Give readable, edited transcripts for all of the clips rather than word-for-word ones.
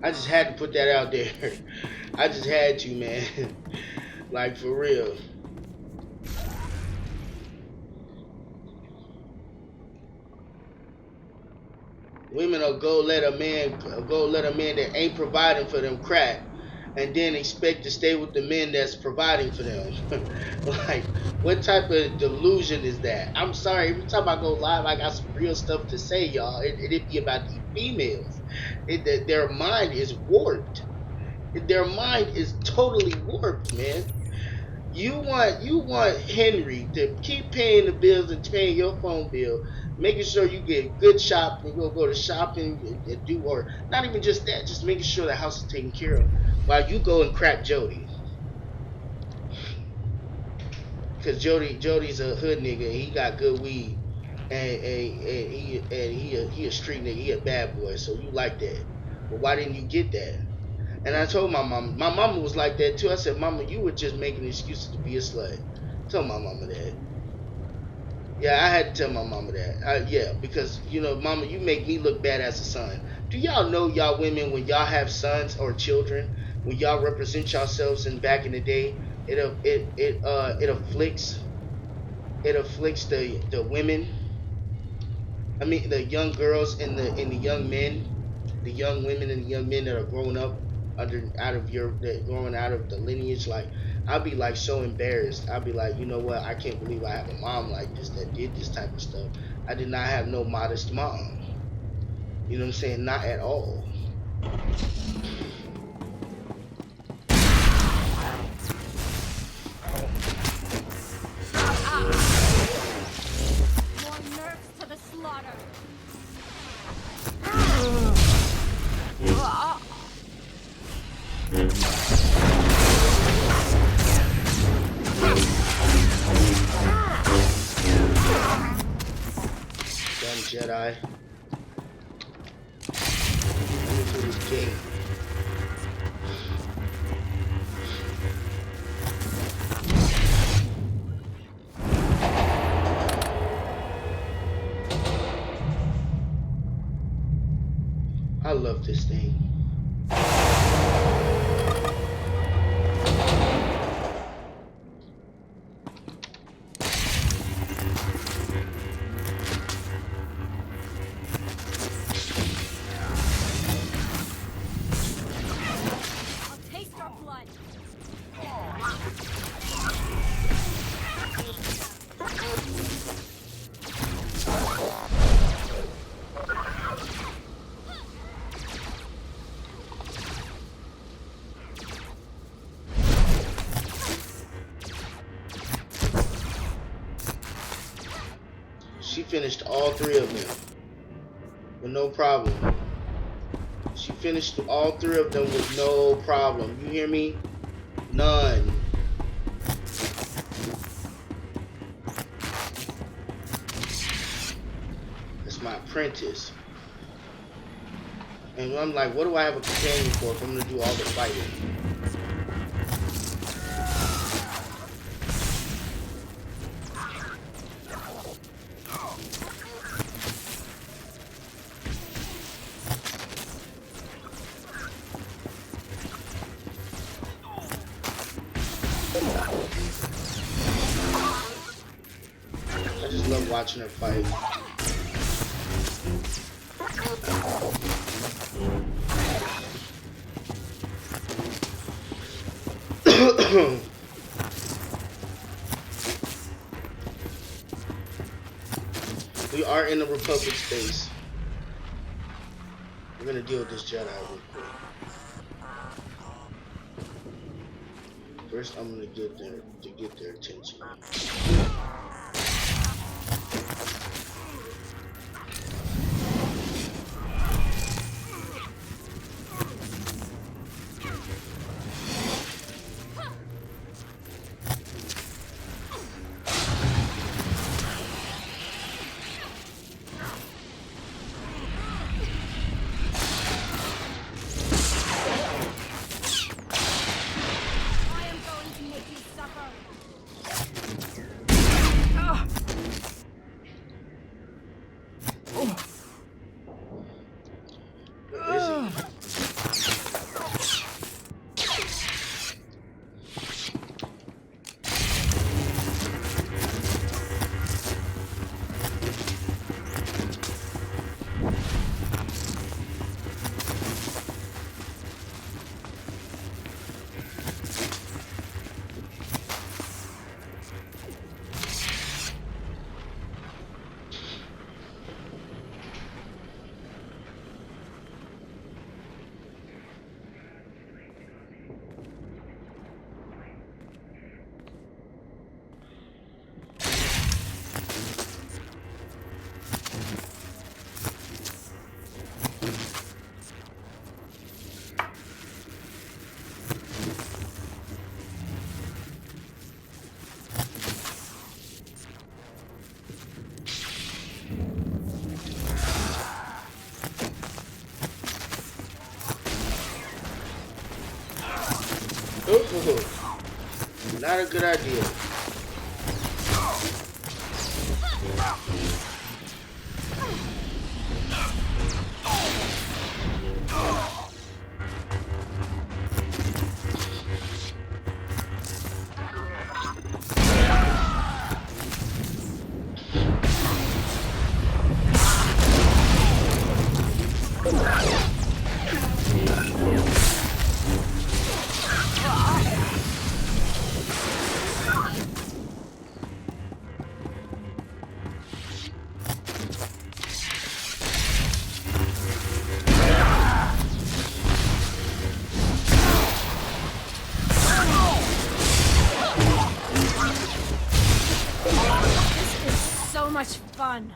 I just had to put that out there. I just had to, man. Like for real. Women will go let a man that ain't providing for them crack, and then expect to stay with the men that's providing for them. Like, what type of delusion is that? I'm sorry. Every time I go live, I got some real stuff to say, y'all. It be about these females. Their mind is warped. Their mind is totally warped, man. You want Henry to keep paying the bills and paying your phone bill, making sure you get good shopping, go to shopping and do, or not even just that, just making sure the house is taken care of, while you go and crack Jody, because Jody's a hood nigga. And he got good weed, and he a street nigga. He a bad boy. So you like that, but why didn't you get that? And I told my mama. My mama was like that too. I said, Mama, you were just making excuses to be a slut. Tell my mama that. Yeah, I had to tell my mama that. Yeah, because mama, you make me look bad as a son. Do y'all know, y'all women, when y'all have sons or children, when y'all represent yourselves in back in the day, it afflicts the women. I mean, the young girls and the young men, the young women and the young men that are growing up growing out of the lineage. Like, I'll be like so embarrassed. I'll be like, you know what? I can't believe I have a mom like this that did this type of stuff. I did not have no modest mom. You know what I'm saying? Not at all. More nerves to the slaughter. Dumb Jedi. Coming through this gate. I love this thing. I'll taste our blood. She finished all three of them with no problem. She finished all three of them with no problem. You hear me? None. That's my apprentice. And I'm like, what do I have a companion for if I'm gonna do all the fighting? I just love watching her fight. We are in the Republic space. We're gonna deal with this Jedi real quick. First, I'm gonna get their attention. I am going to make you suffer. Ooh, not a good idea. So much fun.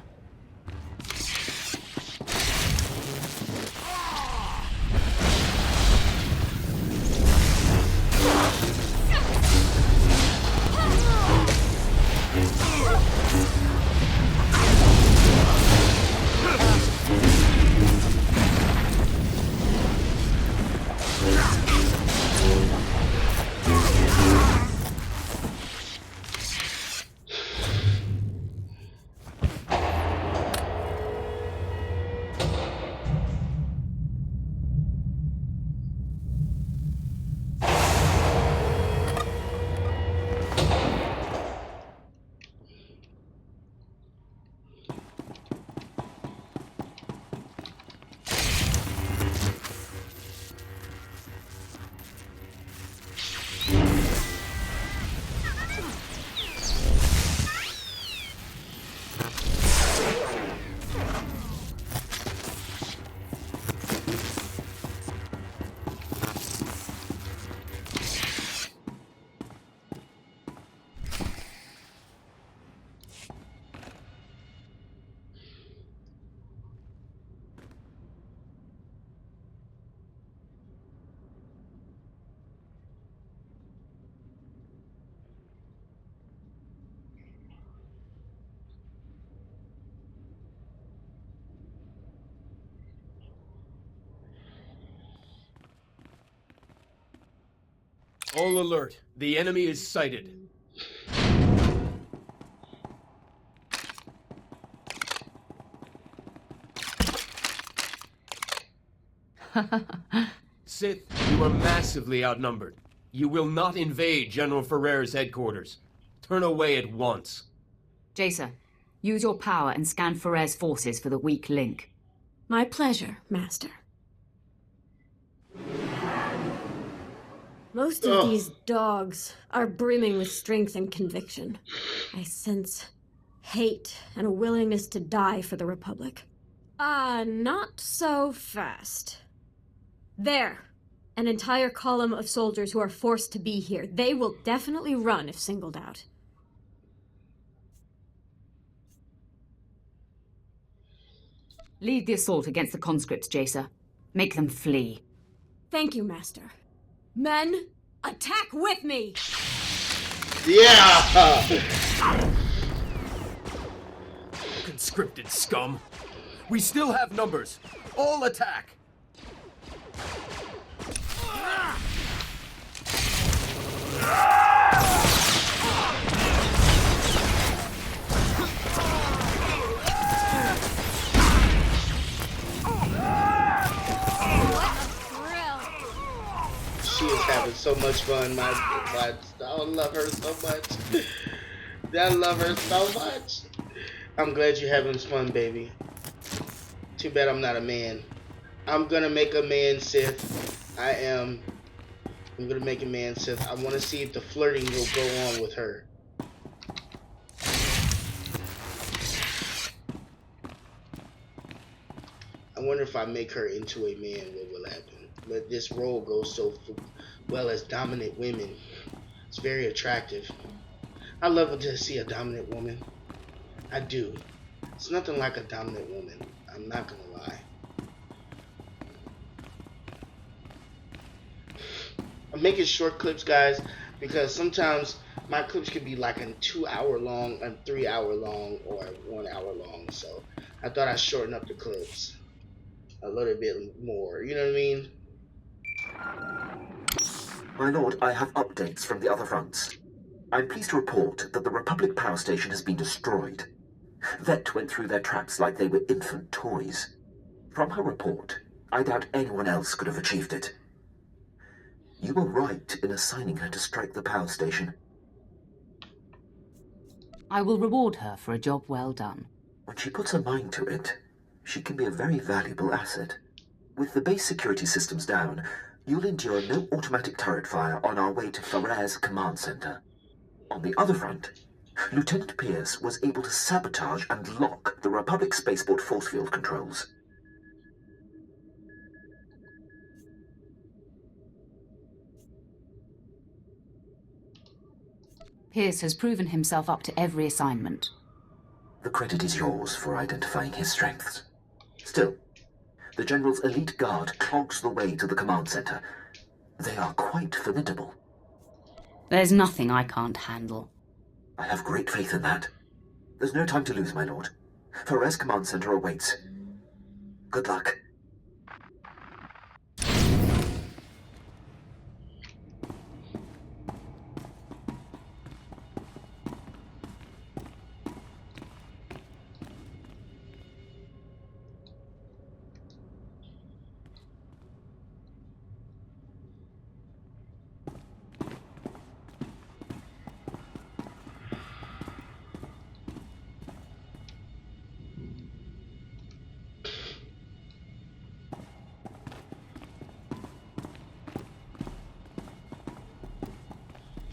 All alert. The enemy is sighted. Sith, you are massively outnumbered. You will not invade General Ferrer's headquarters. Turn away at once. Jason, use your power and scan Ferrer's forces for the weak link. My pleasure, Master. Most of these dogs are brimming with strength and conviction. I sense hate and a willingness to die for the Republic. Not so fast. There. An entire column of soldiers who are forced to be here. They will definitely run if singled out. Lead the assault against the conscripts, Jason. Make them flee. Thank you, Master. Men, attack with me! Yeah! Conscripted scum. We still have numbers. All attack. She is having so much fun, my I love her so much. I love her so much. I'm glad you're having fun, baby. Too bad I'm not a man. I'm gonna make a man Sith. I am. I'm gonna make a man Sith. I want to see if the flirting will go on with her. I wonder if I make her into a man, what will happen? But this role goes so well as dominant women. It's very attractive. I love to see a dominant woman. I do. It's nothing like a dominant woman. I'm not gonna lie. I'm making short clips, guys, because sometimes my clips could be like a 2 hour long, a 3 hour long, or 1 hour long. So I thought I'd shorten up the clips a little bit more. You know what I mean? My lord, I have updates from the other fronts. I'm pleased to report that the Republic power station has been destroyed. Vet went through their traps like they were infant toys. From her report, I doubt anyone else could have achieved it. You were right in assigning her to strike the power station. I will reward her for a job well done. When she puts her mind to it, she can be a very valuable asset. With the base security systems down, you'll endure no automatic turret fire on our way to Ferrer's command center. On the other front, Lieutenant Pierce was able to sabotage and lock the Republic spaceport force field controls. Pierce has proven himself up to every assignment. The credit is yours for identifying his strengths. Still, the General's elite guard clogs the way to the command center. They are quite formidable. There's nothing I can't handle. I have great faith in that. There's no time to lose, my lord. Ferrer's command center awaits. Good luck.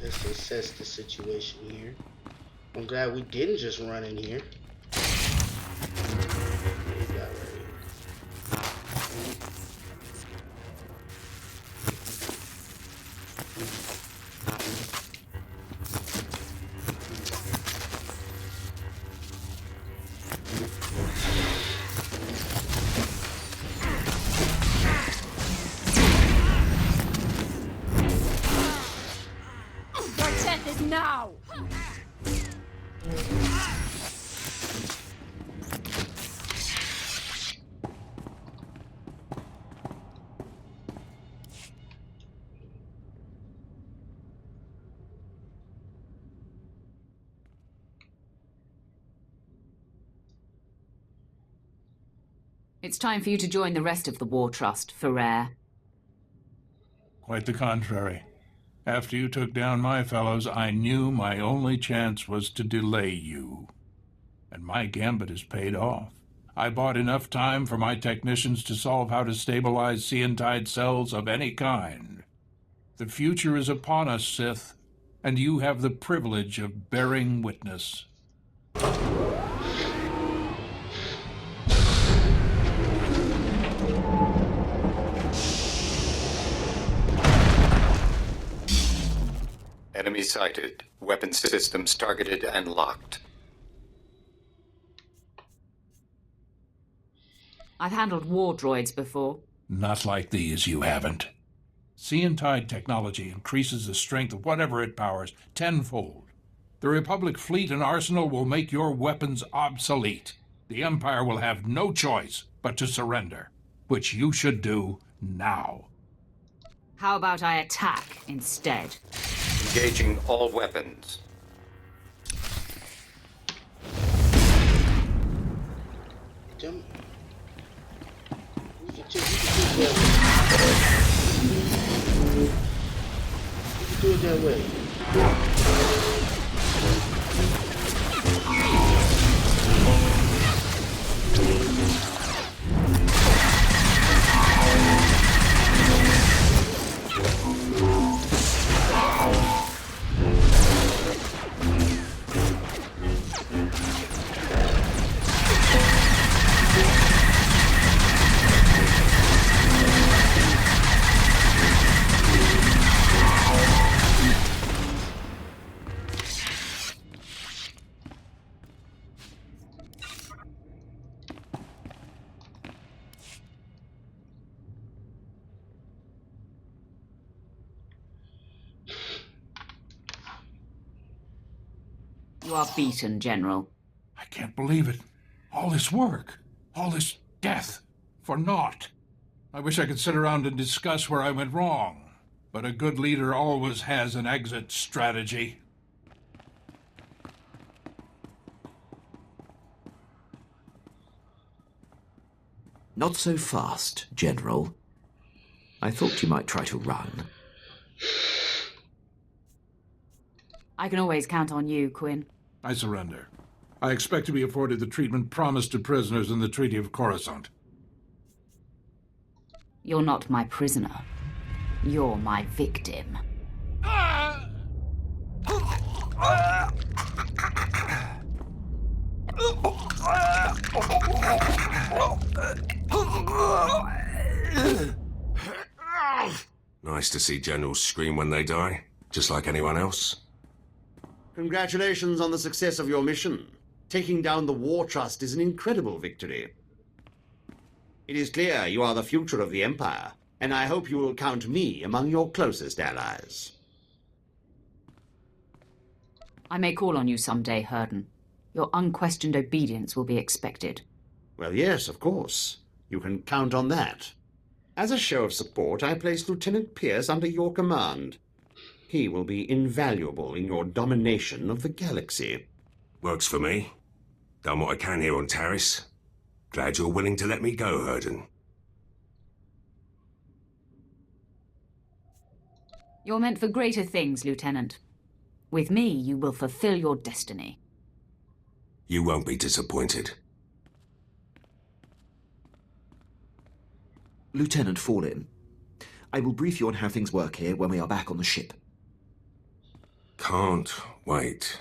Let's assess the situation here. I'm glad we didn't just run in here. What we got right here? Now! It's time for you to join the rest of the War Trust, Ferrer. Quite the contrary. After you took down my fellows, I knew my only chance was to delay you. And my gambit has paid off. I bought enough time for my technicians to solve how to stabilize Seantide cells of any kind. The future is upon us, Sith, and you have the privilege of bearing witness. Enemy sighted. Weapon systems targeted and locked. I've handled war droids before. Not like these, you haven't. Seantide technology increases the strength of whatever it powers tenfold. The Republic fleet and arsenal will make your weapons obsolete. The Empire will have no choice but to surrender, which you should do now. How about I attack instead? Engaging all weapons. Jump. You can do it that way. You are beaten, General. I can't believe it. All this work, all this death, for naught. I wish I could sit around and discuss where I went wrong. But a good leader always has an exit strategy. Not so fast, General. I thought you might try to run. I can always count on you, Quinn. I surrender. I expect to be afforded the treatment promised to prisoners in the Treaty of Coruscant. You're not my prisoner. You're my victim. Nice to see generals scream when they die, just like anyone else. Congratulations on the success of your mission. Taking down the War Trust is an incredible victory. It is clear you are the future of the Empire, and I hope you will count me among your closest allies. I may call on you someday, Herden. Your unquestioned obedience will be expected. Well, yes, of course. You can count on that. As a show of support, I place Lieutenant Pierce under your command. He will be invaluable in your domination of the galaxy. Works for me. Done what I can here on Taris. Glad you're willing to let me go, Herden. You're meant for greater things, Lieutenant. With me, you will fulfill your destiny. You won't be disappointed. Lieutenant Fallin, I will brief you on how things work here when we are back on the ship. Can't wait.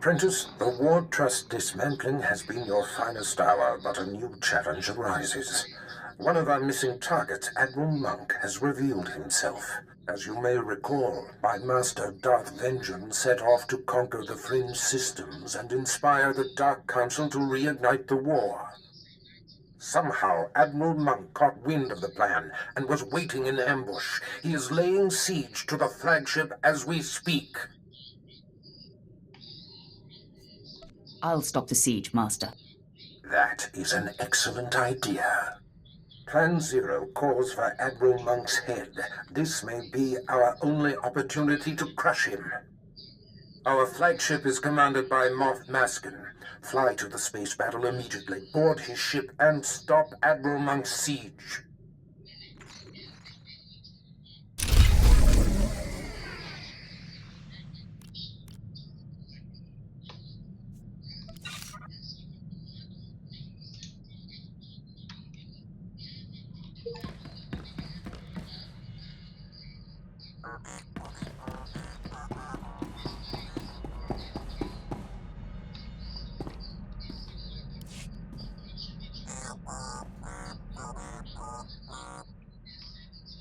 Apprentice, the War Trust dismantling has been your finest hour, but a new challenge arises. One of our missing targets, Admiral Monk, has revealed himself. As you may recall, my master Darth Vengeance set off to conquer the Fringe systems and inspire the Dark Council to reignite the war. Somehow, Admiral Monk caught wind of the plan and was waiting in ambush. He is laying siege to the flagship as we speak. I'll stop the siege, Master. That is an excellent idea. Plan Zero calls for Admiral Monk's head. This may be our only opportunity to crush him. Our flagship is commanded by Moff Maskin. Fly to the space battle immediately, board his ship, and stop Admiral Monk's siege.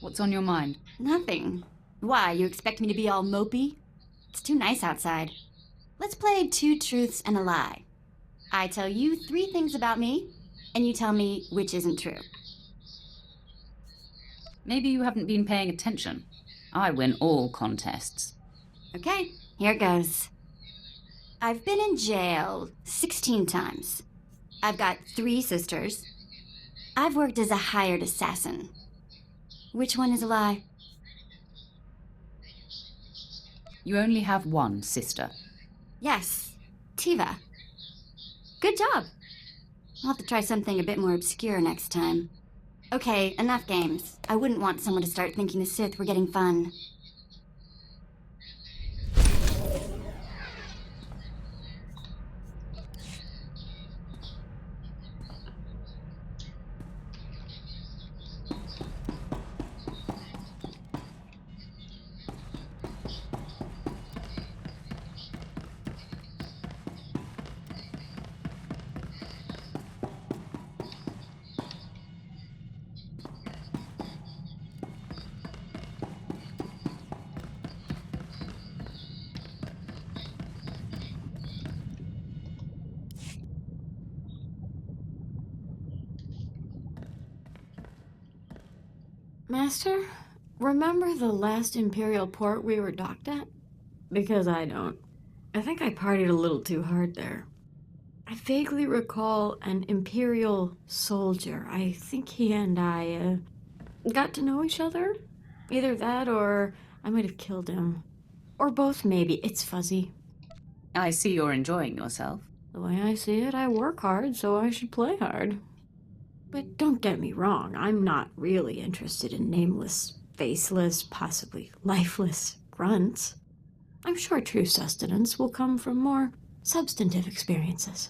What's on your mind? Nothing. Why, you expect me to be all mopey? It's too nice outside. Let's play 2 truths and a lie. I tell you 3 things about me, and you tell me which isn't true. Maybe you haven't been paying attention. I win all contests. Okay, here goes. I've been in jail 16 times. I've got 3 sisters. I've worked as a hired assassin. Which one is a lie? You only have one sister. Yes, Tiva. Good job. I'll have to try something a bit more obscure next time. Okay, enough games. I wouldn't want someone to start thinking the Sith were getting fun. Master, remember the last Imperial port we were docked at? Because I don't. I think I partied a little too hard there. I vaguely recall an Imperial soldier. I think he and I, got to know each other? Either that or I might have killed him. Or both, maybe. It's fuzzy. I see you're enjoying yourself. The way I see it, I work hard, so I should play hard. But don't get me wrong, I'm not really interested in nameless, faceless, possibly lifeless grunts. I'm sure true sustenance will come from more substantive experiences.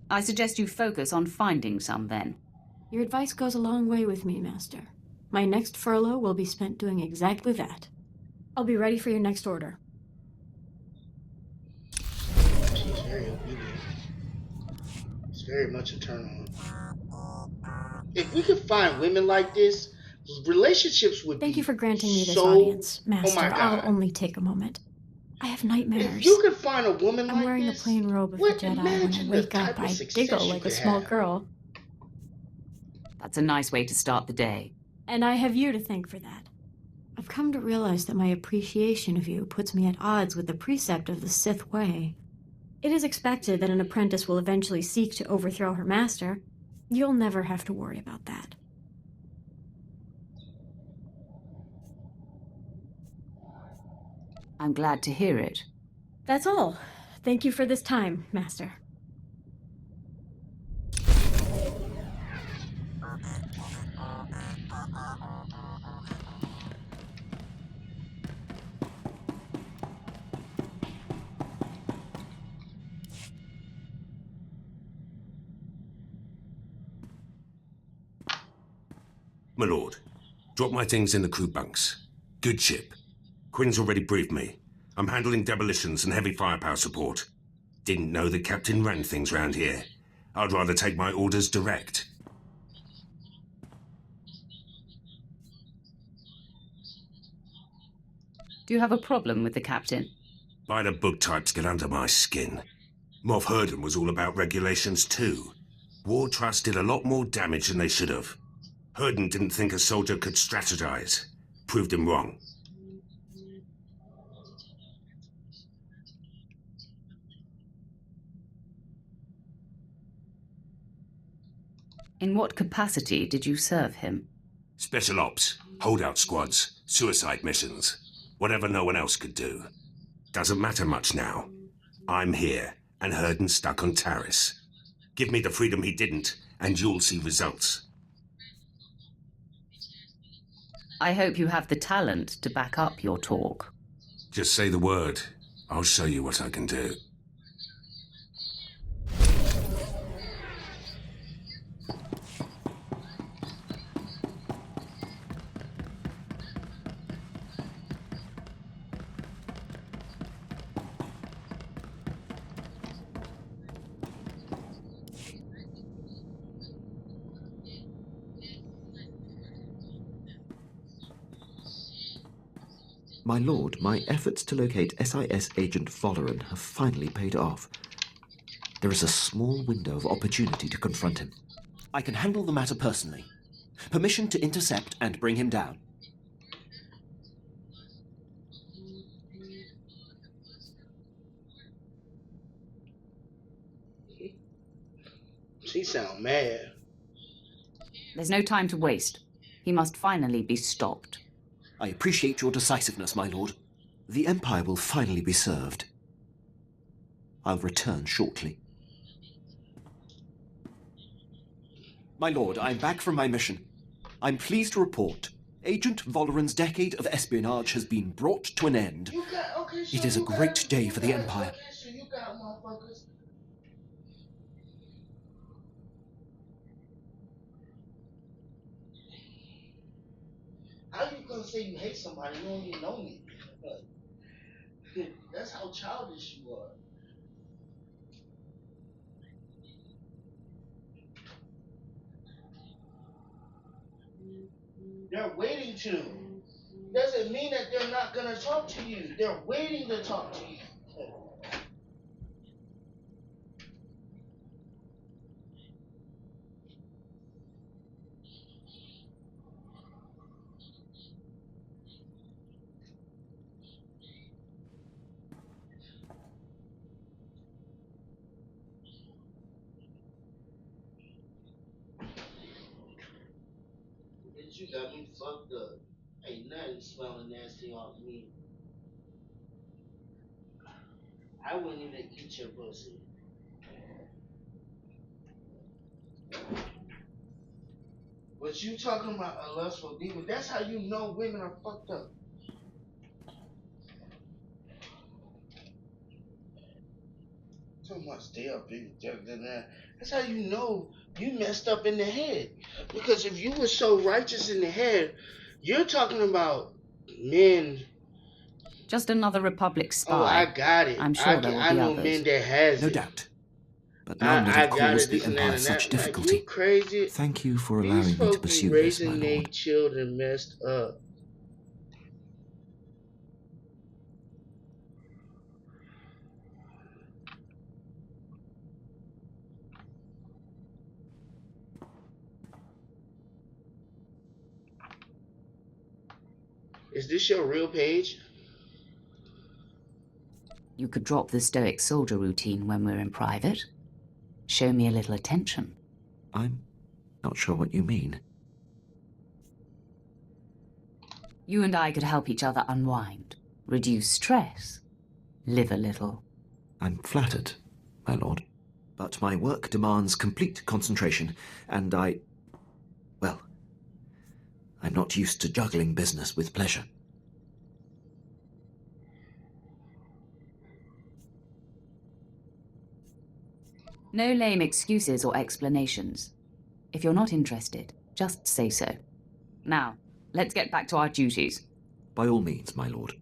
I suggest you focus on finding some, then. Your advice goes a long way with me, Master. My next furlough will be spent doing exactly that. I'll be ready for your next order. She's very obedient. It's very much a turn on. If we could find women like this, relationships would Thank be you for granting me this so... audience, Master. Oh my God. I'll only take a moment. I have nightmares. If you could find a woman like I'm wearing this, the plain robe of the Jedi. When I imagine the wake type up, of I success giggle you like a could small have. girl. That's a nice way to start the day. And I have you to thank for that. I've come to realize that my appreciation of you puts me at odds with the precept of the Sith way. It is expected that an apprentice will eventually seek to overthrow her master. You'll never have to worry about that. I'm glad to hear it. That's all. Thank you for this time, Master. My lord, drop my things in the crew bunks. Good ship. Quinn's already briefed me. I'm handling demolitions and heavy firepower support. Didn't know the captain ran things round here. I'd rather take my orders direct. Do you have a problem with the captain? By the book types get under my skin. Moff Herden was all about regulations too. War Trust did a lot more damage than they should have. Herden didn't think a soldier could strategize. Proved him wrong. In what capacity did you serve him? Special ops, holdout squads, suicide missions. Whatever no one else could do. Doesn't matter much now. I'm here, and Herden's stuck on Taris. Give me the freedom he didn't, and you'll see results. I hope you have the talent to back up your talk. Just say the word. I'll show you what I can do. My lord, my efforts to locate SIS agent Volleren have finally paid off. There is a small window of opportunity to confront him. I can handle the matter personally. Permission to intercept and bring him down. She sound mad. There's no time to waste. He must finally be stopped. I appreciate your decisiveness, my lord. The Empire will finally be served. I'll return shortly. My lord, I'm back from my mission. I'm pleased to report Agent Volleren's decade of espionage has been brought to an end. It is a great day for the Empire. How you gonna say you hate somebody you don't even know me? That's how childish you are. They're waiting to. Doesn't mean that they're not gonna talk to you. They're waiting to talk to you. You got me fucked up. Ain't nothing smelling nasty off me. I wouldn't even eat your pussy. But you talking about a lustful demon, that's how you know women are fucked up. So much they up in that's how you know you messed up in the head. Because if you were so righteous in the head, you're talking about men. Just another Republic spy. Oh, I got it. I'm sure there will be know others. men that has No it. doubt. But none that have caused the Empire such Like, difficulty. you crazy. Thank you for allowing me to pursue this, my raising their lord. children messed up. Is this your real page? You could drop the stoic soldier routine when we're in private. Show me a little attention. I'm not sure what you mean. You and I could help each other unwind, reduce stress, live a little. I'm flattered, my lord. But my work demands complete concentration, and well, I'm not used to juggling business with pleasure. No lame excuses or explanations. If you're not interested, just say so. Now, let's get back to our duties. By all means, my lord.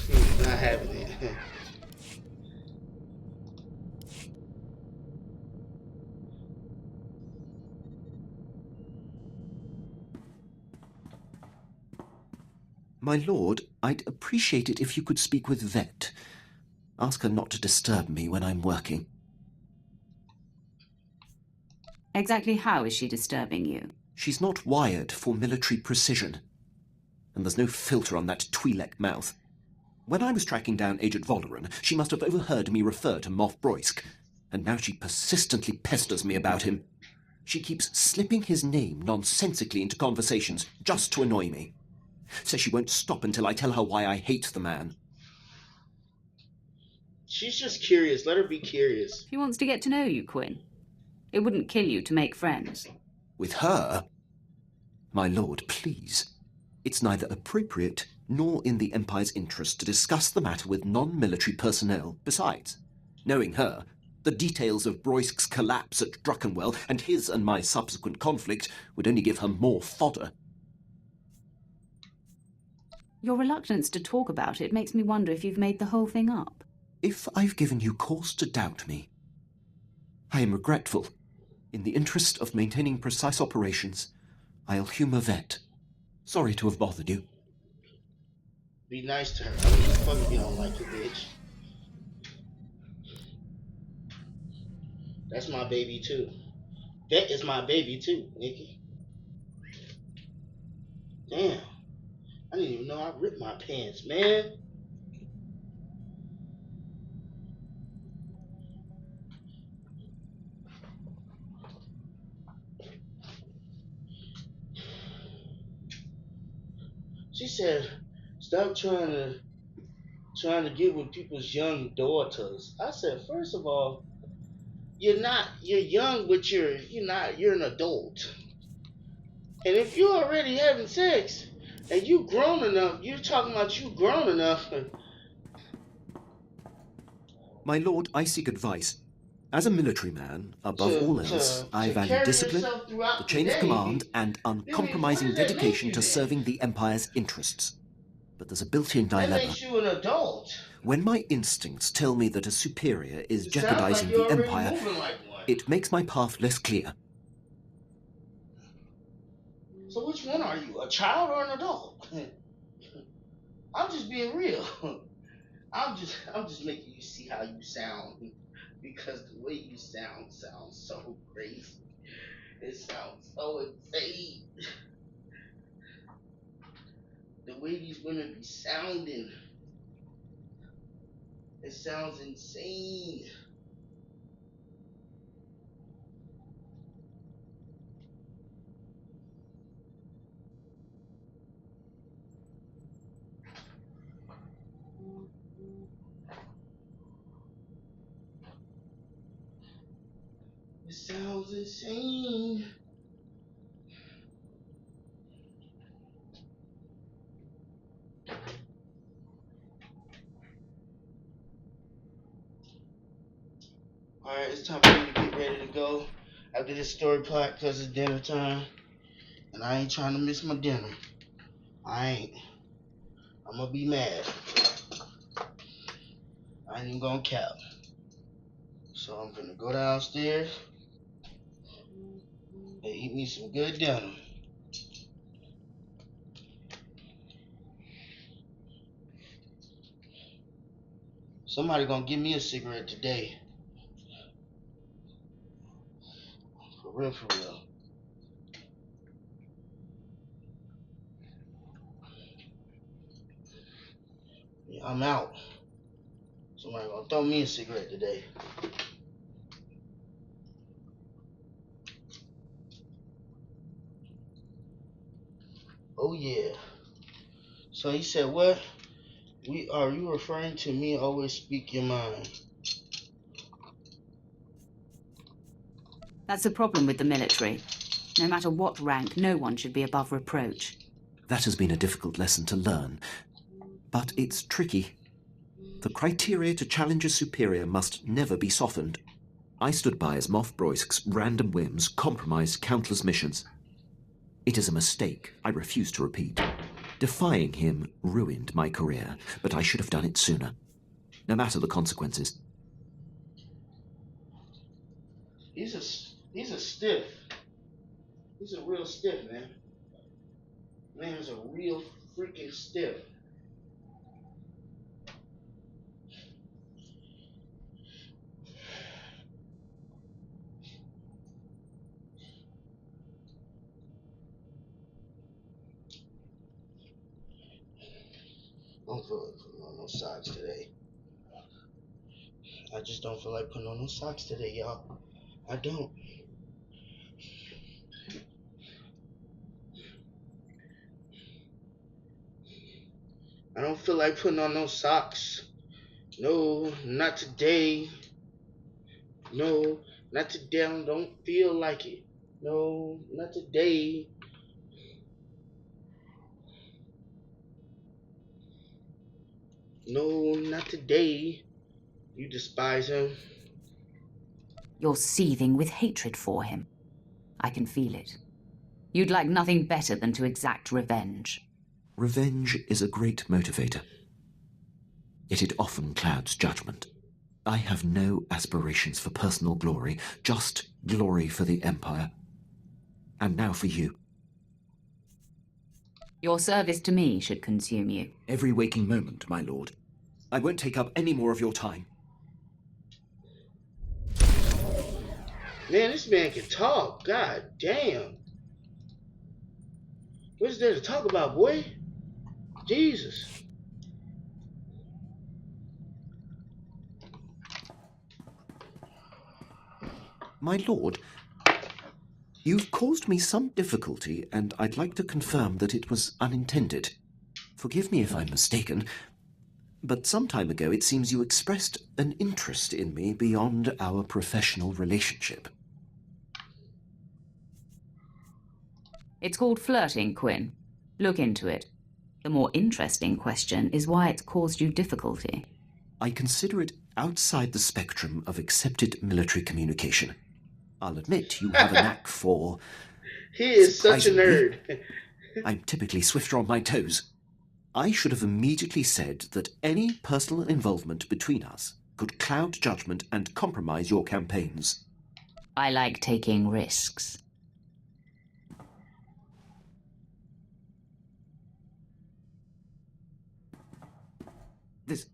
He's not having it. My lord, I'd appreciate it if you could speak with Vet. Ask her not to disturb me when I'm working. Exactly how is she disturbing you? She's not wired for military precision. And there's no filter on that Twi'lek mouth. When I was tracking down Agent Volderen, she must have overheard me refer to Moff Broysk, and now she persistently pesters me about him. She keeps slipping his name nonsensically into conversations just to annoy me. Says she won't stop until I tell her why I hate the man. She's just curious. Let her be curious. She wants to get to know you, Quinn. It wouldn't kill you to make friends. With her? My lord, please. It's neither appropriate nor in the Empire's interest to discuss the matter with non-military personnel. Besides, knowing her, the details of Broysk's collapse at Druckenwell and his and my subsequent conflict would only give her more fodder. Your reluctance to talk about it makes me wonder if you've made the whole thing up. If I've given you cause to doubt me, I am regretful. In the interest of maintaining precise operations, I'll humor Vet. Sorry to have bothered you. Be nice to her. I mean, fuck if you don't like it, bitch. That's my baby too. That is my baby too, Nikki. Damn. I didn't even know I ripped my pants, man. She said, stop trying to get with people's young daughters. I said, first of all, you're young, but you're an adult. And if you're already having sex and you grown enough, you're talking about you grown enough. My lord, I seek advice. As a military man, above all else, I value discipline, the chain of command, and uncompromising dedication to serving the Empire's interests. But there's a built-in dilemma. That makes you an adult. When my instincts tell me that a superior is jeopardizing the Empire, it makes my path less clear. So which one are you, a child or an adult? I'm just being real. I'm just making you see how you sound, because the way you sounds so crazy. It sounds so insane. The way these women be sounding, it sounds insane. It sounds insane. Alright, it's time for me to get ready to go after this story plot, because it's dinner time. And I ain't trying to miss my dinner. I ain't. I'm gonna be mad. I ain't even gonna cap. So I'm gonna go downstairs and eat me some good dinner. Somebody gonna give me a cigarette today. For real, for real. Yeah, I'm out. Somebody gonna throw me a cigarette today. Oh yeah. So he said, what? Are you referring to me? Always speak your mind. That's the problem with the military. No matter what rank, no one should be above reproach. That has been a difficult lesson to learn, but it's tricky. The criteria to challenge a superior must never be softened. I stood by as Moff Broysk's random whims compromised countless missions. It is a mistake I refuse to repeat. Defying him ruined my career, but I should have done it sooner. No matter the consequences. He's a stiff. He's a real stiff, man. Man's a real freaking stiff. feel like putting on no socks today. I just don't feel like putting on no socks today, y'all. I don't. I don't feel like putting on no socks. No, not today. No, not today. I don't feel like it. No, not today. No, not today. You despise him. You're seething with hatred for him. I can feel it. You'd like nothing better than to exact revenge. Revenge is a great motivator. Yet it often clouds judgment. I have no aspirations for personal glory, just glory for the Empire. And now for you. Your service to me should consume you. Every waking moment, my lord. I won't take up any more of your time. Man, this man can talk. God damn. What's there to talk about, boy? Jesus. My lord, you've caused me some difficulty, and I'd like to confirm that it was unintended. Forgive me if I'm mistaken, but some time ago it seems you expressed an interest in me beyond our professional relationship. It's called flirting, Quinn. Look into it. The more interesting question is why it's caused you difficulty. I consider it outside the spectrum of accepted military communication. I'll admit you have a knack for... He is such a nerd. I'm typically swifter on my toes. I should have immediately said that any personal involvement between us could cloud judgment and compromise your campaigns. I like taking risks. This...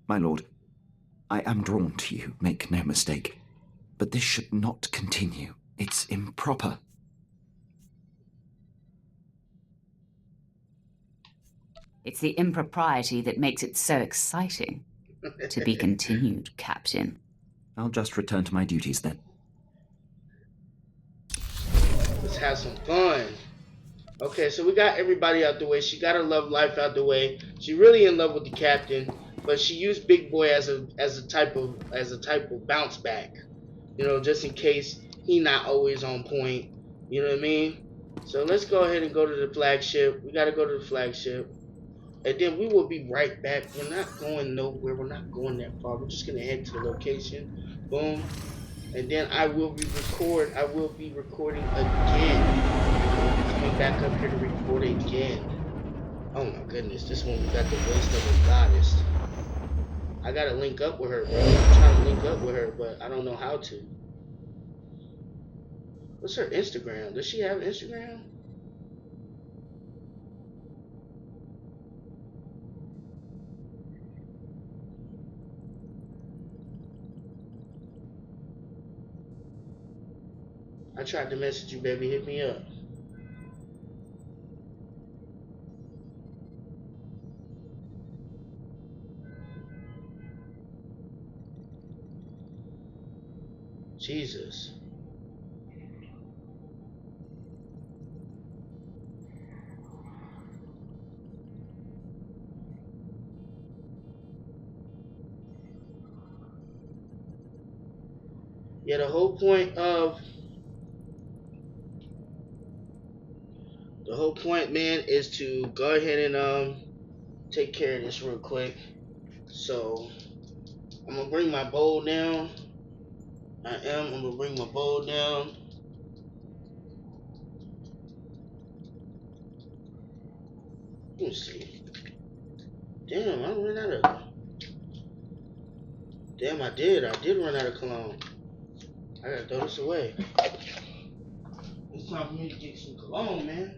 My lord, I am drawn to you, make no mistake. But this should not continue. It's improper. It's the impropriety that makes it so exciting. To be continued, Captain. I'll just return to my duties then. Let's have some fun. Okay, so we got everybody out the way. She got her love life out the way. She really in love with the captain, but she used Big Boy as a type of bounce back. You know, just in case he not always on point. You know what I mean? So let's go ahead and go to the flagship. We gotta go to the flagship. And then we will be right back. We're not going nowhere. We're not going that far. We're just gonna head to the location. Boom. And then I will be recording again. Coming back up here to record again. Oh my goodness, this one we got the waist of a goddess. I gotta link up with her, bro. I'm trying to link up with her, but I don't know how to. What's her Instagram? Does she have Instagram? I tried to message you, baby. Hit me up. Jesus. Yeah, the whole point, man, is to go ahead and take care of this real quick. So I'm gonna bring my bowl down. I'm gonna bring my bowl down. Let me see. Damn, I ran out of. Damn, I did run out of cologne. I gotta throw this away. It's time for me to get some cologne, man.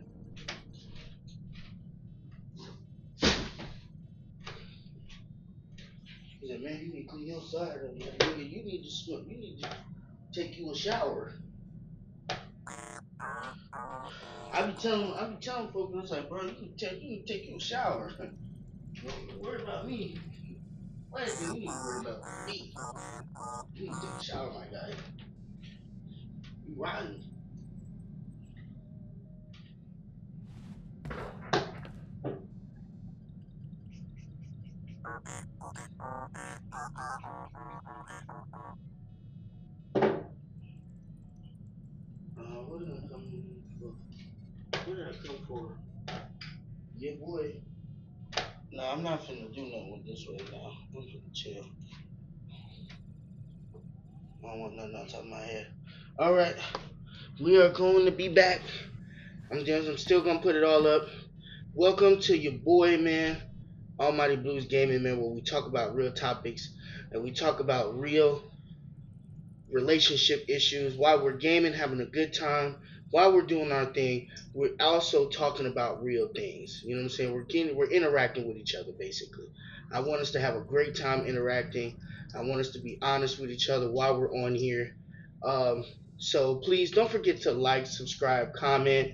He said, man, you need to clean your side up, man. Nigga, you need to take you a shower. I be telling folks, I was like, bro, you can take you a shower. Don't worry about me. Why do you need to worry about me? You need to take a shower, my guy. You rotten. What did I come for? What did I come for? Yeah, boy. No, I'm not finna do nothing with this right now. I'm finna chill. I don't want nothing on top of my head. All right, we are going to be back. I'm still gonna put it all up. Welcome to your boy, man, Almighty Blues Gaming, man, where we talk about real topics and we talk about real relationship issues, while we're gaming, having a good time, while we're doing our thing, we're also talking about real things. You know what I'm saying? We're interacting with each other basically. I want us to have a great time interacting. I want us to be honest with each other while we're on here. Um, so please don't forget to like, subscribe, comment.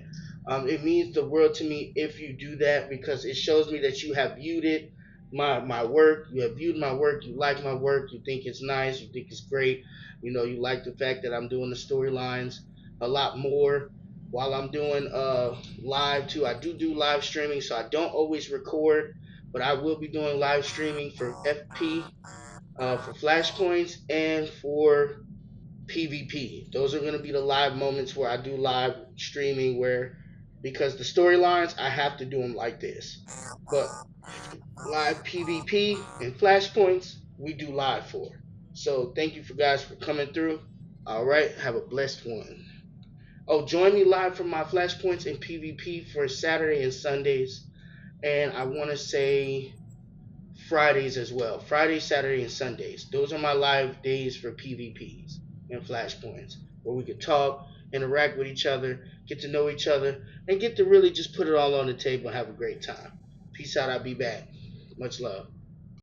It means the world to me if you do that because it shows me that you have viewed it, my work. You have viewed my work. You like my work. You think it's nice. You think it's great. You know, you like the fact that I'm doing the storylines a lot more while I'm doing live too. I do live streaming, so I don't always record, but I will be doing live streaming for FP, for Flashpoints, and for PvP. Those are going to be the live moments where I do live streaming where because the storylines I have to do them like this. But live PvP and Flashpoints we do live for. So thank you for guys for coming through. All right, have a blessed one. Oh, join me live for my Flashpoints and PvP for Saturday and Sundays. And I want to say Fridays as well. Friday, Saturday, and Sundays. Those are my live days for PvPs and Flashpoints where we can talk, interact with each other, get to know each other, and get to really just put it all on the table and have a great time. Peace out. I'll be back. Much love.